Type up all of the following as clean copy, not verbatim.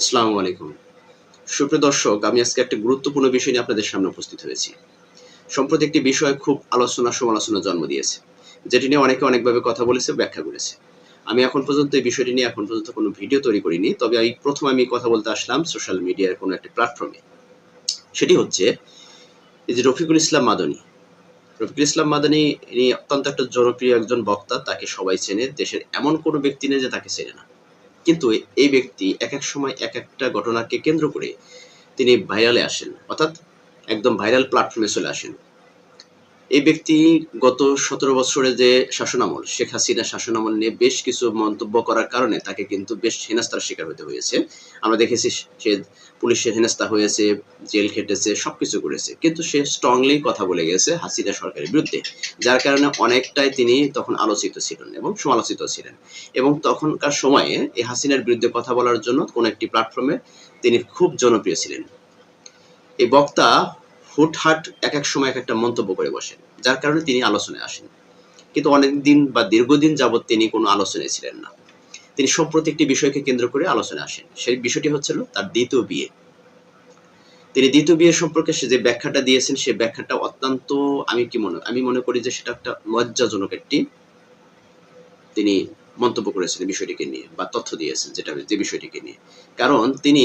আসসালামু আলাইকুম। সুপ্রিয় দর্শক, আমি আজকে একটা গুরুত্বপূর্ণ বিষয় নিয়ে আপনাদের সামনে উপস্থিত হয়েছি। সম্প্রতি একটি বিষয় খুব আলোচনা সমালোচনার জন্ম দিয়েছে। যেটি নিয়ে অনেকে অনেকভাবে কথা বলেছে, ব্যাখ্যা করেছে। আমি এখন পর্যন্ত এই বিষয়টি নিয়ে এখন পর্যন্ত কোনো ভিডিও তৈরি করিনি। তবে এই ১ম আমি কথা বলতে আসলাম সোশ্যাল মিডিয়ার কোনো একটা প্ল্যাটফর্মে। সেটি হচ্ছে এই যে রফিকুল ইসলাম মাদানি। রফিকুল ইসলাম মাদানি ইনি অত্যন্ত একটা জনপ্রিয় একজন বক্তা। তাকে সবাই চেনে। দেশের এমন কোনো ব্যক্তি নেই যে তাকে চেনে না। কিন্তু এই ব্যক্তি একেক সময় একেকটা ঘটনাকে কেন্দ্র করে তিনি ভাইরালে আসেন, অর্থাৎ একদম ভাইরাল প্ল্যাটফর্মে চলে আসেন। এই ব্যক্তি গত ১৭ বছরে যে শাসনামল, শেখ হাসিনার শাসনামল নিয়ে বেশ কিছু মন্তব্য করার কারণে তাকে কিন্তু বেশ হেনস্থার শিকার হতে হয়েছে। আমরা দেখেছি সে পুলিশের হেনস্থা হয়েছে, জেল খেটেছে, সবকিছু করেছে। কিন্তু সে স্ট্রংলি কথা বলে গেছে হাসিনা সরকারের বিরুদ্ধে। যার কারণে অনেকটাই তিনি তখন আলোচিত ছিলেন এবং সমালোচিত ছিলেন। এবং তখনকার সময়ে এই হাসিনার বিরুদ্ধে কথা বলার জন্য কোনো একটি প্ল্যাটফর্মে তিনি খুব জনপ্রিয় ছিলেন। এই বক্তা হুটহাট একেক সময় একেকটা মন্তব্য করে বসেন। যার কারণে তিনি আলোচনায় আসেন। কিন্তু অনেকদিন বা দীর্ঘদিন যাবৎ তিনি কোনো আলোচনায় ছিলেন না। তিনি সম্প্রতি একটি বিষয়কে কেন্দ্র করে আলোচনায় আসেন। সেই বিষয়টি হচ্ছিল তার দ্বিতীয় বিয়ে। তিনি দ্বিতীয় বিয়ে সম্পর্কে সে যে ব্যাখ্যাটা দিয়েছেন, সে ব্যাখ্যাটা অত্যন্ত আমি মনে করি যে সেটা একটা লজ্জাজনক একটি তিনি মন্তব্য করেছেন এই বিষয়টিকে নিয়ে বা তথ্য দিয়েছেন যে বিষয়টিকে নিয়ে। কারণ তিনি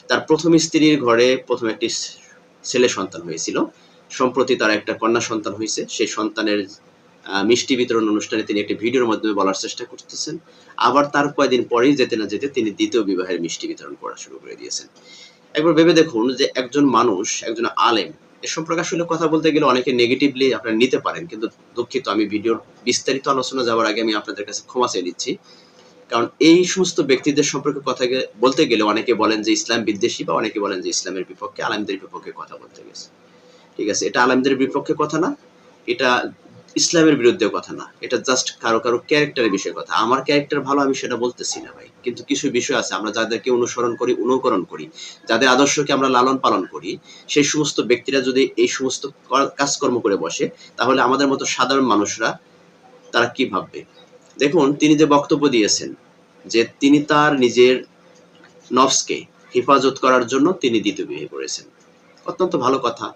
তার ১ম স্ত্রীর ঘরে ১ম একটি ছেলে সন্তান হয়েছিল। সম্প্রতি তার একটা কন্যা সন্তান হইছে। সেই সন্তানের মিষ্টি বিতরণ অনুষ্ঠানে তিনি একটি ভিডিওর মাধ্যমে বলার চেষ্টা করতেছেন। আবার তার কয়েকদিন পরেই যেতে না যেতে তিনি দ্বিতীয় বিবাহের মিষ্টি বিতরণ করা শুরু করে দিয়েছেন। একবার ভেবে দেখুন যে একজন মানুষ, একজন আলেম, এ সম্পর্কে আসলে কথা বলতে গেলে অনেকে নেগেটিভলি আপনারা নিতে পারেন। কিন্তু দুঃখিত, আমি ভিডিওর বিস্তারিত আলোচনা যাওয়ার আগে আমি আপনাদের কাছে ক্ষমা চেয়ে নিচ্ছি। কারণ এই সমস্ত ব্যক্তিদের সম্পর্কে বলতে গেলে অনেকে বলেন যে ইসলাম বিদ্বেষী, বা অনেকে বলেন যে ইসলামের বিপক্ষে, আলেমদের বিপক্ষে কথা বলতে গেছে। ঠিক আছে? এটা আলেমদের বিপক্ষে কথা না। এটা ইসলামের বিরুদ্ধেও কথা না। এটা জাস্ট কারো ক্যারেক্টারের বিষয়ে কথা। আমার ক্যারেক্টার ভালো, আমি সেটা বলতেছি না ভাই। কিন্তু কিছু বিষয় আছে, আমরা যাদেরকে অনুসরণ করি, অনুকরণ করি, যাদের আদর্শকে আমরা লালন পালন করি, সেই সমস্ত ব্যক্তিরা যদি এই সমস্ত কাজকর্ম করে বসে, তাহলে আমাদের মতো সাধারণ মানুষরা তারা কি ভাববে? দেখুন, তিনি যে বক্তব্য দিয়েছেন যে তিনি তার নিজের নফসকে হেফাজত করার জন্য তিনি দ্বিতীয় বিয়ে করেছেন। অত্যন্ত ভালো কথা।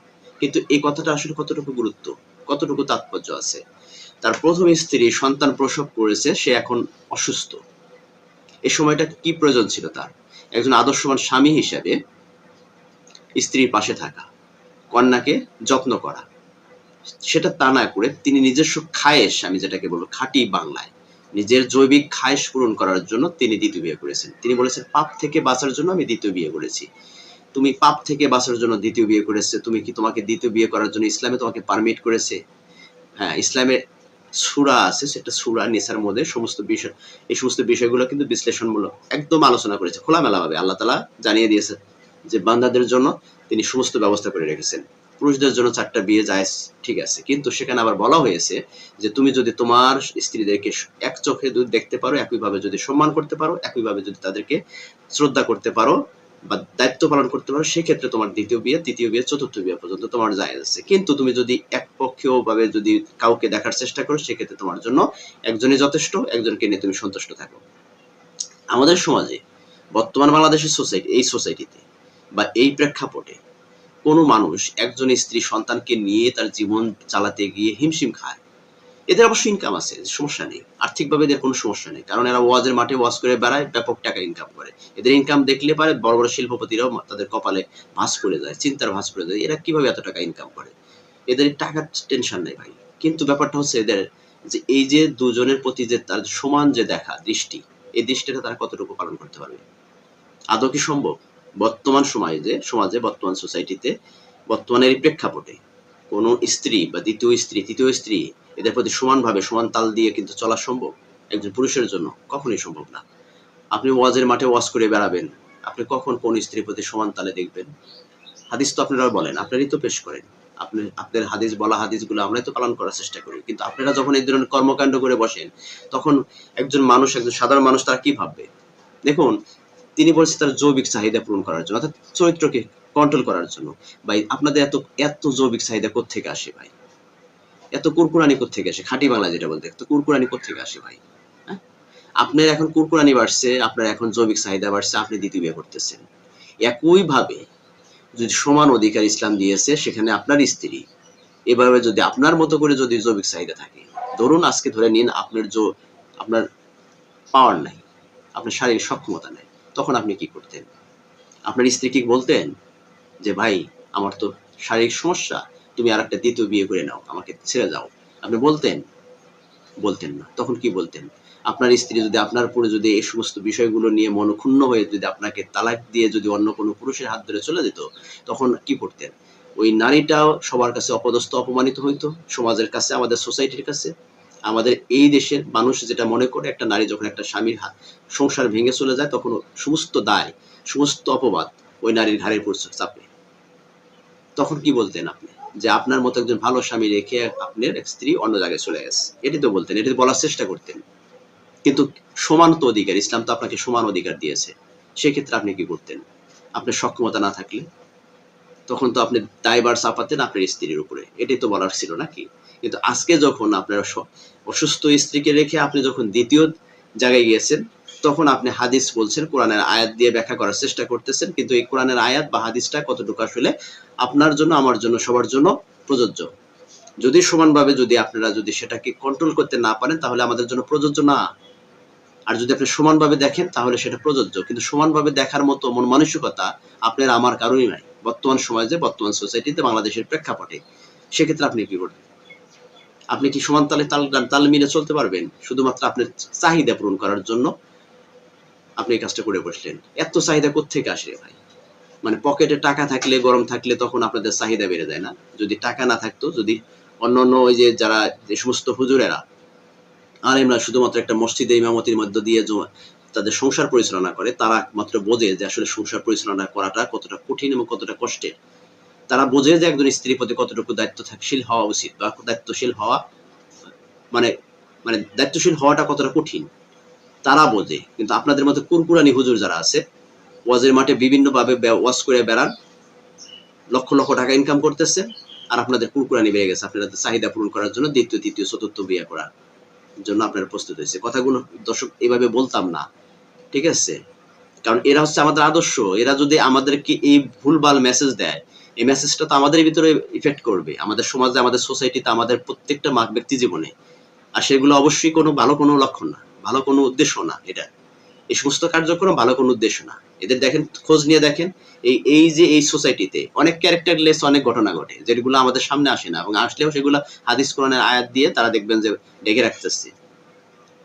কিন্তু এই কথাটা আসলে কতটুকু গুরুত্ব, কতটুকু তাৎপর্য আছে? তার ১ম স্ত্রী সন্তান প্রসব করেছে, সে এখন অসুস্থ। এই সময়টা কি প্রয়োজন ছিল তার? একজন আদর্শবান স্বামী হিসেবে স্ত্রীর পাশে থাকা, কন্যাকে যত্ন করা। সেটা তা না করে তিনি নিজস্ব খায়েশ, আমি যেটাকে বলব খাঁটি বাংলায়, নিজের জৈবিক খায়েশ পূরণ করার জন্য তিনি দ্বিতীয় বিয়ে করেছেন। তিনি বলেছেন, পাপ থেকে বাঁচার জন্য আমি দ্বিতীয় বিয়ে করেছি। তুমি পাপ থেকে বাঁচার জন্য দ্বিতীয় বিয়ে করেছে, তোমাকে দ্বিতীয় বিয়ে করার জন্য ইসলামে তোমাকে পারমিট করেছে? হ্যাঁ, ইসলামে সূরা আছে, সেটা সূরা নিসার মধ্যে সমস্ত বিষয়, এই সমস্ত বিষয়গুলো কিন্তু বিশ্লেষণমূলক একদম আলোচনা করেছে খোলামেলাভাবে। আল্লাহ তাআলা জানিয়ে দিয়েছে যে বান্দাদের জন্য তিনি সমস্ত ব্যবস্থা করে রেখেছেন। পুরুষদের জন্য ৪ টা বিয়ে জায়েজ, ঠিক আছে। কিন্তু সেখানে আবার বলা হয়েছে যে তুমি যদি তোমার স্ত্রীদেরকে এক চোখে দেখতে পারো, একইভাবে যদি সম্মান করতে পারো, একইভাবে যদি তাদেরকে শ্রদ্ধা করতে পারো বা দায়িত্ব পালন করতে পারো, সেক্ষেত্রে তোমার দ্বিতীয় বিয়ে, তৃতীয় বিয়ে, চতুর্থ বিয়ে পর্যন্ত তোমার জায়েজ আছে। কিন্তু তুমি যদি একপক্ষীয় ভাবে যদি কাউকে দেখার চেষ্টা করো, সেক্ষেত্রে তোমার জন্য একজনই যথেষ্ট, একজনকে নিয়ে তুমি সন্তুষ্ট থাকো। আমাদের সমাজে, বর্তমান বাংলাদেশের এই সোসাইটিতে বা এই প্রেক্ষাপটে কোনো মানুষ একজন স্ত্রী সন্তানকে নিয়ে তার জীবন চালাতে গিয়ে হিমশিম খায়। এদের অবশ্য ইনকাম আছে, সমস্যা নেই। আর্থিকভাবে এদের কোনো সমস্যা নেই। কারণ এরা ওয়াজের মাঠে ওয়াজ করে বেড়ায়, ব্যাপক টাকা ইনকাম করে। এদের ইনকাম দেখলে পারে বড়, বড় শিল্পপতিরাও তাদের কপালে ভাঁজ পড়ে যায়, চিন্তার ভাঁজ পড়ে যায়। এরা কিভাবে এত টাকা ইনকাম করে? এদের টাকার টেনশন নেই ভাই। কিন্তু ব্যাপারটা হচ্ছে এদের যে এই যে দুজনের প্রতি যে তার সমান যে দেখা দৃষ্টি, এই দৃষ্টিটা তারা কতটুকু পালন করতে পারবে? আদৌ কি সম্ভব? বর্তমান সমাজে, বর্তমান সোসাইটিতে, বর্তমানের এই প্রেক্ষাপটে কোনো স্ত্রী বা দ্বিতীয় স্ত্রী, তৃতীয় স্ত্রী, এদের প্রতি সমানভাবে সমান তাল দিয়ে কিন্তু চলা সম্ভব একজন পুরুষের জন্য? কখনোই সম্ভব না। আপনি ওয়াজের মাঠে ওয়াজ করে বেড়াবেন, আপনি কখন কোন স্ত্রীর প্রতি সমান তালে দেখবেন? হাদিস তো আপনারা বলেন, আপনারই তো পেশ করেন। আপনাদের বলা হাদিসগুলো আমরাই তো পালন করার চেষ্টা করি। কিন্তু আপনারা যখন এই ধরনের কর্মকাণ্ড করে বসেন, তখন একজন মানুষ, একজন সাধারণ মানুষ তারা কি ভাববে? দেখুন, তিনি বলছে তার জৈবিক চাহিদা পূরণ করার জন্য, অর্থাৎ চরিত্রকে কন্ট্রোল করার জন্য। ভাই, আপনাদের এত জৈবিক চাহিদা কোত্থেকে আসে ভাই? এত কুরকুরানি কোত্থেকে আসে? খাঁটি বাংলায় যেটা বলতে, এত কুরকুরানি কোত্থেকে আসে ভাই? হ্যাঁ? আপনার এখন কুরকুরানি বাড়ছে, আপনার এখন জৈবিক চাহিদা বাড়ছে, আপনি দ্বিতীয় বিয়ে করতেছেন। একইভাবে যদি সমান অধিকার ইসলাম দিয়েছে, সেখানে আপনার স্ত্রী এভাবে যদি আপনার মতো করে যদি জৈবিক চাহিদা থাকে, ধরুন আজকে ধরে নিন আপনার পাওয়ার নাই, আপনার শারীরিক সক্ষমতা নাই, তখন আপনি কি করতেন? আপনার স্ত্রী কি বলতেন যে ভাই আমার তো শারীরিক সমস্যা, তুমি আর একটা দ্বিতীয় বিয়ে করে নাও, আমাকে ছেড়ে যাও? আপনি বলতেন? বলতেন না। তখন কি বলতেন? আপনার স্ত্রী যদি আপনার উপরে যদি এই সমস্ত বিষয়গুলো নিয়ে মনক্ষুণ্ণ হয়ে যদি আপনাকে তালাক দিয়ে যদি অন্য কোনো পুরুষের হাত ধরে চলে যেত, তখন কি করতেন? ওই নারীটাও সবার কাছে অপদস্থ, অপমানিত হইতো, সমাজের কাছে, আমাদের সোসাইটির কাছে। আমাদের এই দেশের মানুষ যেটা মনে করে, একটা নারী যখন একটা স্বামীর সংসার ভেঙে চলে যায়, তখন সমস্ত দায়, সমস্ত অপবাদ ওই নারীর ঘাড়ের উপর চাপে। তখন কি বলতেন আপনি? যে আপনার মতো একজন ভালো স্বামী রেখে আপনার স্ত্রী অন্য জায়গায় চলে গেছে, এটি তো বলতেন, এটি বলার চেষ্টা করতেন। কিন্তু সমান তো অধিকার, ইসলাম তো আপনাকে সমান অধিকার দিয়েছে, সেক্ষেত্রে আপনি কি করতেন? আপনার সক্ষমতা না থাকলে তখন তো আপনি দায়ভার চাপাতেন আপনার স্ত্রীর উপরে, এটাই তো বলার ছিল নাকি? কিন্তু আজকে যখন আপনার অসুস্থ স্ত্রীকে রেখে আপনি যখন দ্বিতীয় জায়গায় গিয়েছেন, তখন আপনি হাদিস বলছেন, কোরআনের আয়াত দিয়ে ব্যাখ্যা করার চেষ্টা করতেছেন, কিন্তু এই কোরআনের আয়াত বা হাদিসটা কতটুকু আসলে আপনার জন্য, আমার জন্য, সবার জন্য প্রযোজ্য? যদি সমানভাবে যদি আপনারা যদি সেটাকে কন্ট্রোল করতে না পারেন, তাহলে আমাদের জন্য প্রযোজ্য না। আর যদি আপনি সমানভাবে দেখেন, তাহলে সেটা প্রযোজ্য। কিন্তু সমানভাবে দেখার মতো মন মানসিকতা আপনার আমার কারোই নাই বর্তমান সমাজে, বর্তমান সোসাইটিতে, বাংলাদেশের প্রেক্ষাপটে। সেক্ষেত্রে আপনি কি করবেন? আপনি কি সমান তালে তাল মিলে চলতে পারবেন? শুধুমাত্র আপনার চাহিদা পূরণ করার জন্য আপনি এই কাজটা করে বসলেন। এত চাহিদা কোত্থেকে আসে রে ভাই? মানে পকেটে টাকা থাকলে, গরম থাকলে তখন আপনাদের চাহিদা বেড়ে যায় না? যদি টাকা না থাকতো, যদি অন্যান্য ওই যে যারা, যে সমস্ত হুজুরেরা, আলেমরা শুধুমাত্র একটা মসজিদে ইমামতির মধ্য দিয়ে তাদের সংসার পরিচালনা করে, তারা মাত্র বোঝে যে আসলে সংসার পরিচালনা করাটা কতটা কঠিন এবং কতটা কষ্টের। তারা বোঝে যে একজন স্ত্রীর প্রতি কতটুকু দায়িত্বশীল হওয়া উচিত, বা দায়িত্বশীল হওয়া মানে মানে দায়িত্বশীল হওয়াটা কতটা কঠিন, তারা বোঝে। কিন্তু আপনাদের মতো কুরকুরানি হুজুর যারা আছে, ওয়াজের মাঠে বিভিন্নভাবে ওয়াজ করে বেড়ান, লক্ষ লক্ষ টাকা ইনকাম করতেছে, আর আপনাদের কুরকুরানি বেড়ে গেছে আপনাদের চাহিদা পূরণ করার জন্য দ্বিতীয়, তৃতীয়, চতুর্থ বিয়ে করার জন্য আপনারা প্রস্তুত হয়েছে। কথাগুলো দর্শক এইভাবে বলতাম না, ঠিক আছে? কারণ এরা হচ্ছে আমাদের আদর্শ। এরা যদি আমাদেরকে এই ভুলভাল মেসেজ দেয়, এই মেসেজটা তো আমাদের ভিতরে ইফেক্ট করবে, আমাদের সমাজে, আমাদের সোসাইটিতে, আমাদের প্রত্যেকটা ব্যক্তি জীবনে। আর সেগুলো অবশ্যই কোনো ভালো কোনো লক্ষণ না, ভালো কোনো উদ্দেশ্য না। এটা, এই সমস্ত কার্যক্রম ভালো কোনো উদ্দেশ্য না। এদের দেখেন, খোঁজ নিয়ে দেখেন, এই যে এই সোসাইটিতে অনেক ক্যারেক্টারলেস অনেক ঘটনা ঘটে, যেগুলো আমাদের সামনে আসে না, এবং আসলেও সেগুলো হাদিস কোরআনের আয়াত দিয়ে তারা দেখবেন যে ঢেকে রাখতেছে।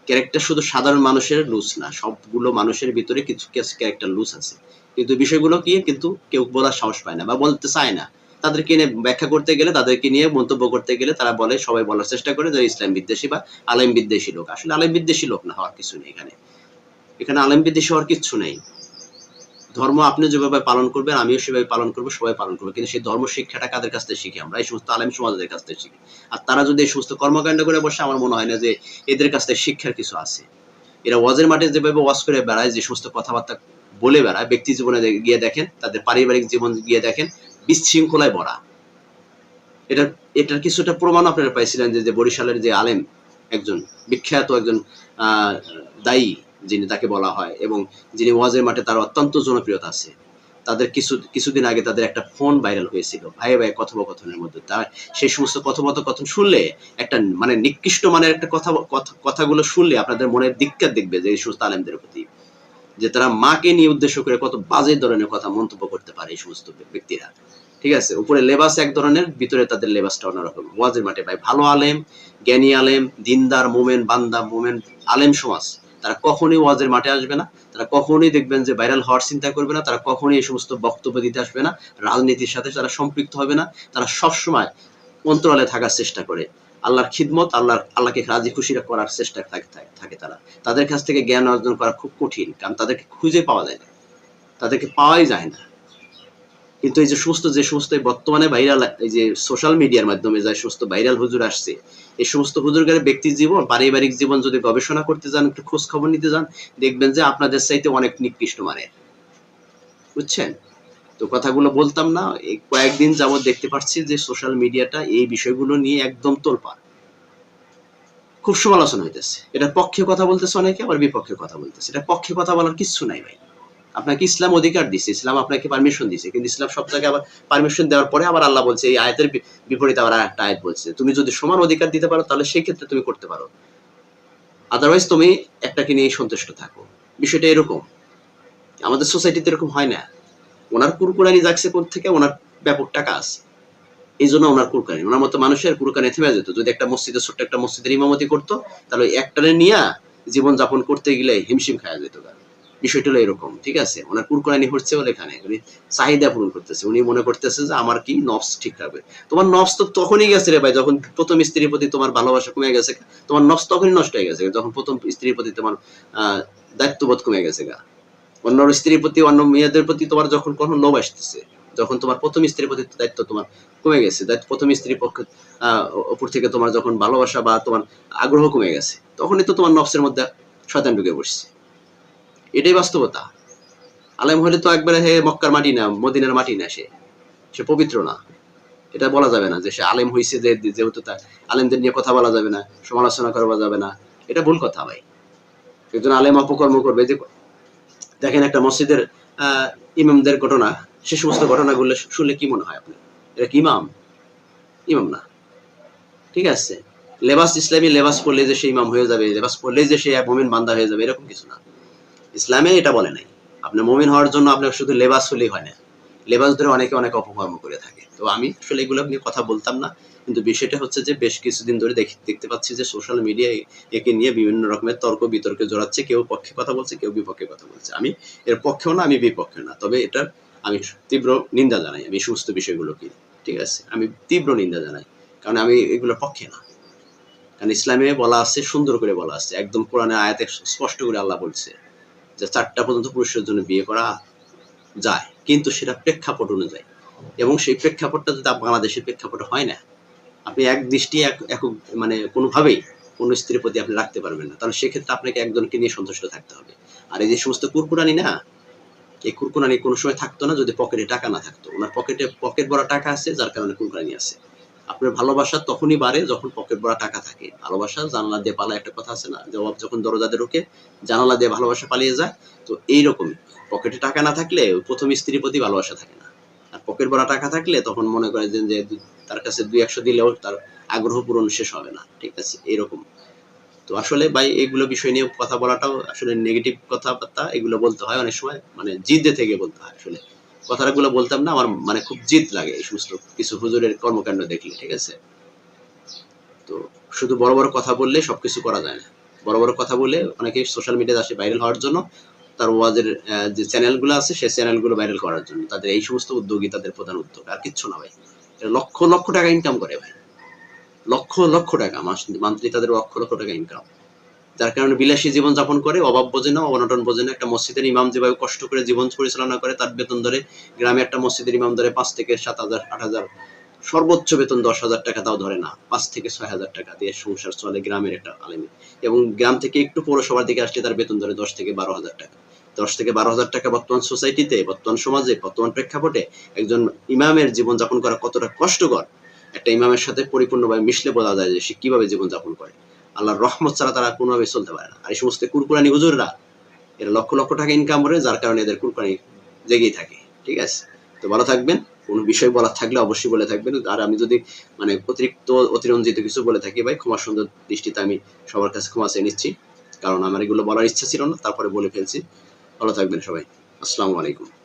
ক্যারেক্টার শুধু সাধারণ মানুষের লুজ না, সবগুলো মানুষের ভিতরে কিছু ক্যারেক্টার লুজ আছে, কিন্তু বিষয়গুলো কি কিন্তু কেউ বলার সাহস পায় না বা বলতে চায় না। তাদেরকে নিয়ে ব্যাখ্যা করতে গেলে, তাদেরকে নিয়ে মন্তব্য করতে গেলে তারা বলে, সবাই বলার চেষ্টা করে যে ইসলাম বিদ্বেষী বা আলেম বিদ্বেষী লোক। আসলে আলেম বিদ্বেষী লোক না হওয়ার কিছু নেই এখানে, এখানে আলেম বিদ্বেষী হওয়ার কিচ্ছু নেই। ধর্ম আপনি যেভাবে পালন করবেন, আমিও সেভাবে পালন করবো, সবাই পালন করবো, কিন্তু সেই ধর্ম শিক্ষাটা কাদের কাছ থেকে শিখি? আমরা এই সমস্ত আলেম সমাজের কাছ থেকে শিখি। আর তারা যদি এই সমস্ত কর্মকাণ্ড করে বসে, আমার মনে হয় না যে এদের কাছ থেকে শিক্ষার কিছু আছে। এরা ওয়াজের মাঠে যেভাবে ওয়াজ করে বেড়ায়, যে সমস্ত কথাবার্তা বলে বেড়ায়, ব্যক্তি জীবনে গিয়ে দেখেন, তাদের পারিবারিক জীবন গিয়ে দেখেন, বিশৃঙ্খলায় ভরা। এটা, এটার কিছুটা প্রমাণ আপনারা পাইছিলেন যে বরিশালের যে আলেম, একজন বিখ্যাত একজন দায়ী যিনি, তাকে বলা হয়, এবং যিনি ওয়াজের মাঠে তার অত্যন্ত জনপ্রিয়তা আছে, তাদের কিছুদিন আগে তাদের একটা ফোন ভাইরাল হয়েছিল, ভাই ভাই কথোপকথনের মধ্যে। তার সেই সমস্ত কথোপকথন শুনলে, একটা মানে নিকৃষ্ট মানের একটা কথাগুলো শুনলে আপনাদের মনের দিকটা দেখবে যে এই সমস্ত আলেমদের প্রতি, যে তারা মাকে নিয়ে উদ্দেশ্য করে কত বাজে ধরনের কথা মন্তব্য করতে পারে এই সমস্ত ব্যক্তিরা। ঠিক আছে, উপরে লেবাস এক ধরনের, ভিতরে তাদের লেবাসটা অন্যরকম। ওয়াজের মাঠে ভাই ভালো আলেম, জ্ঞানী আলেম, দিনদার মোমেন, বান্দা মোমেন আলেম সমাজ, তারা কখনোই ওয়াজের মাঠে আসবে না, তারা কখনোই দেখবেন যে ভাইরাল হওয়ার চিন্তা করবে না, তারা কখনোই এই সমস্ত বক্তব্য দিতে আসবে না, রাজনীতির সাথে তারা সম্পৃক্ত হবে না। তারা সবসময় অন্তরালে থাকার চেষ্টা করে, আল্লাহর খিদমত, আল্লাহকে রাজি খুশি করার চেষ্টা থাকে তারা। তাদের কাছ থেকে জ্ঞান অর্জন করা খুব কঠিন, কারণ তাদেরকে খুঁজে পাওয়া যায় না, তাদেরকে পাওয়াই যায় না। কিন্তু এই যে সমস্ত বর্তমানে ভাইরাল, এই যে সোশ্যাল মিডিয়ার মাধ্যমে যে সমস্ত ভাইরাল হুজুর আসছে, এই সমস্ত হুজুরদের ব্যক্তি জীবন, পারিবারিক জীবন যদি গবেষণা করতে যান, একটু খোঁজ খবর নিতে যান, দেখবেন যে আপনাদের চাইতে অনেক নিকৃষ্ট মানের। বুঝছেন? তো কথাগুলো বলতাম না, এই কয়েকদিন যাবত দেখতে পাচ্ছি যে সোশ্যাল মিডিয়াটা এই বিষয়গুলো নিয়ে একদম তোলপাড়। খুব সমালোচনা হইতেছে, এটার পক্ষে কথা বলতেছে অনেকে, আবার বিপক্ষে কথা বলতেছে। এটা পক্ষে কথা বলার কিচ্ছু নাই ভাই। আপনাকে ইসলাম অধিকার দিচ্ছে, ইসলাম আপনাকে পারমিশন দিচ্ছে, কিন্তু ইসলাম সব জায়গায় আবার পারমিশন দেওয়ার পরে আবার আল্লাহ বলছে, এই আয়াতের বিপরীতে আবার একটা আয়াত বলছে, তুমি যদি সমান অধিকার দিতে পারো তাহলে সেই ক্ষেত্রে তুমি করতে পারো, আদারওয়াইজ তুমি একটাকে নিয়ে সন্তুষ্ট থাকো। বিষয়টা এরকম। আমাদের সোসাইটিতে এরকম হয় না। ওনার কুরকুরানি জাগছে থেকে, ওনার ব্যাপক টাকা আছে, এই জন্য ওনার কুরকানি, ওনার মতো মানুষের কুরকানি থেমে যেত। যদি একটা মসজিদে, ছোট্ট একটা মসজিদের ইমামতি করতো, তাহলে একটারে নিয়ে জীবন যাপন করতে গেলে হিমশিম খাওয়া যেত। বিষয়টা হলো এরকম, ঠিক আছে? ওনার কুরকানি হচ্ছে বলে এখানে উনি চাহিদা পূরণ করতেছে, উনি মনে করতেছে যে আমার কি নফস ঠিক রাখবে। তোমার নফস তো তখনই গেছে রে ভাই, যখন প্রথম স্ত্রীর প্রতি তোমার ভালোবাসা কমে গেছে। তোমার নফস তখনই নষ্ট হয়ে গেছে, যখন প্রথম স্ত্রীর প্রতি তোমার দায়িত্ববোধ কমে গেছে গা। অন্য স্ত্রীর প্রতি, অন্য মেয়েদের প্রতি তোমার যখন কোনো লোভ আসতেছে, যখন তোমার প্রথম স্ত্রীর প্রতি দায়িত্ব তোমার কমে গেছে, প্রথম স্ত্রীর পক্ষে উপর থেকে তোমার যখন ভালোবাসা বা তোমার আগ্রহ কমে গেছে, তখনই তো তোমার নফসের মধ্যে শয়তান ঢুকে বসছে। এটাই বাস্তবতা। আলেম হলে তো একবারে হে মক্কার মাটি না, মদিনার মাটি না, সে পবিত্র না। এটা বলা যাবে না যে সে আলেম হয়েছে, যেহেতু তার আলেমদের নিয়ে কথা বলা যাবে না, সমালোচনা করা যাবে না, এটা ভুল কথা ভাই। একজন আলেম অপকর্ম করবে, যে দেখেন একটা মসজিদের ইমামদের ঘটনা, সে সমস্ত ঘটনাগুলো শুনলে কি মনে হয় আপনার? এটা কি ইমাম? ইমাম না, ঠিক আছে? লেবাস, ইসলামী লেবাস পড়লে যে সে ইমাম হয়ে যাবে, লেবাস পড়লে যে সে মুমিন বান্দা হয়ে যাবে, এরকম কিছু না। ইসলামে এটা বলে নাই। আপনি মুমিন হওয়ার জন্য আপনার শুধু লেবাস হলেই হয় না, লেবাস ধরে অনেকে অনেক অপকর্ম করে থাকে। তো আমি আসলে এগুলো নিয়ে কথা বলতাম না, কিন্তু বিষয়টা হচ্ছে যে বেশ কিছুদিন ধরে দেখতে পাচ্ছি যে সোশ্যাল মিডিয়ায় একে নিয়ে বিভিন্ন রকমের তর্ক বিতর্কে জড়াচ্ছে, কেউ পক্ষে কথা বলছে, কেউ বিপক্ষে কথা বলছে। আমি এর পক্ষেও না, আমি বিপক্ষে না, তবে এটার আমি তীব্র নিন্দা জানাই। আমি সমস্ত বিষয়গুলোকে, ঠিক আছে, আমি তীব্র নিন্দা জানাই, কারণ আমি এগুলোর পক্ষে না। কারণ ইসলামে বলা আছে, সুন্দর করে বলা আছে, একদম কোরআনে আয়াতে স্পষ্ট করে আল্লাহ বলছে যে 4টা পর্যন্ত পুরুষের জন্য বিয়ে করা যায়, কিন্তু সেটা প্রেক্ষাপট অনুযায়ী, এবং সেই প্রেক্ষাপটটা যদি বাংলাদেশের প্রেক্ষাপটে হয় না, আপনি এক দৃষ্টি মানে কোনোভাবেই কোনো স্ত্রীর প্রতি আপনি রাখতে পারবেন না, তাহলে সেক্ষেত্রে আপনাকে একজনকে নিয়ে সন্তুষ্ট থাকতে হবে। আর এই যে সমস্ত কুরকুরানি না, এই কুরকুরানি কোনো সময় থাকতো না যদি পকেটে টাকা না থাকতো। ওনার পকেট ভরা টাকা আছে, যার কারণে কুরকুরানি আছে। আপনার ভালোবাসা তখনই বাড়ে যখন পকেট ভরা টাকা থাকে। ভালোবাসা জানালা দিয়ে পালায়, একটা কথা আছে না, জবাব যখন দরজা দিয়ে ঢোকে, জানালা দিয়ে ভালোবাসা পালিয়ে যায়। তো এইরকমই, পকেটে টাকা না থাকলে প্রথম স্ত্রীর প্রতি ভালোবাসা থাকে না, আর পকেট ভরা টাকা থাকলে তখন মনে করে যে তার কাছে 2-100 দিলেও তার আগ্রহ পূরণ শেষ হবে না, ঠিক আছে? এরকম। তো আসলে ভাই এগুলো বিষয় নিয়ে কথা বলাটাও আসলে নেগেটিভ কথাবার্তা, এগুলো বলতে হয় অনেক সময়, মানে জিদে থেকে বলতে হয়। আসলে কথাগুলো বলতাম না, আমার মানে খুব জিদ লাগে এই সমস্ত কিছু হুজুরের কর্মকাণ্ড দেখলে, ঠিক আছে? তো শুধু বড় বড় কথা বললে সবকিছু করা যায় না। বড় বড় কথা বলে অনেকে সোশ্যাল মিডিয়াতে আসে ভাইরাল হওয়ার জন্য, তার ওয়াজের যে চ্যানেলগুলো আছে সেই চ্যানেলগুলো ভাইরাল করার জন্য। তাদের এই সমস্ত উদ্যোগই তাদের প্রধান উদ্যোগ, আর কিচ্ছু না ভাই। লক্ষ লক্ষ টাকা ইনকাম করে ভাই, লক্ষ লক্ষ টাকা মান্থলি, তাদের লক্ষ লক্ষ টাকা ইনকাম। যার কারণে বিলাসী জীবন যাপন করে, অভাব বোঝে না, অনটন বোঝে না। একটা মসজিদের ইমাম যেভাবে কষ্ট করে জীবন পরিচালনা করে, তার বেতন ধরে গ্রামে একটা মসজিদের ইমাম ধরে 5 থেকে 7,000, 8,000, সর্বোচ্চ বেতন 10,000 টাকা, তাও ধরে না, 5 থেকে 6,000 টাকা দিয়ে সংসার চলে গ্রামের একটা আলেমের। এবং গ্রাম থেকে একটু পৌরসভার দিকে আসলে তার বেতন ধরে 10 থেকে 12,000 টাকা। 10 থেকে 12,000 টাকা বর্তমান সোসাইটিতে, বর্তমান সমাজে, বর্তমান প্রেক্ষাপটে একজন ইমামের জীবন যাপন করা কতটা কষ্টকর, একটা ইমামের সাথে পরিপূর্ণভাবে মিশলে বোঝা যায় যে সে কিভাবে জীবন যাপন করে। আল্লাহর রহমত ছাড়া তারা কোনোভাবে চলতে পারে না। আর এই সমস্ত কুরকুরানি হুজুররা, এরা লক্ষ লক্ষ টাকা ইনকাম করে, যার কারণে এদের কুরকুরানি জেগেই থাকে, ঠিক আছে? তো ভালো থাকবেন। কোনো বিষয় বলার থাকলে অবশ্যই বলে থাকবেন। আর আমি যদি মানে অতিরঞ্জিত কিছু বলে থাকি ভাই, ক্ষমা সুন্দর দৃষ্টিতে আমি সবার কাছে ক্ষমা চেয়ে নিচ্ছি, কারণ আমার এগুলো বলার ইচ্ছা ছিল না, তারপরে বলে ফেলছি। ভালো থাকবেন সবাই। আসসালামু আলাইকুম।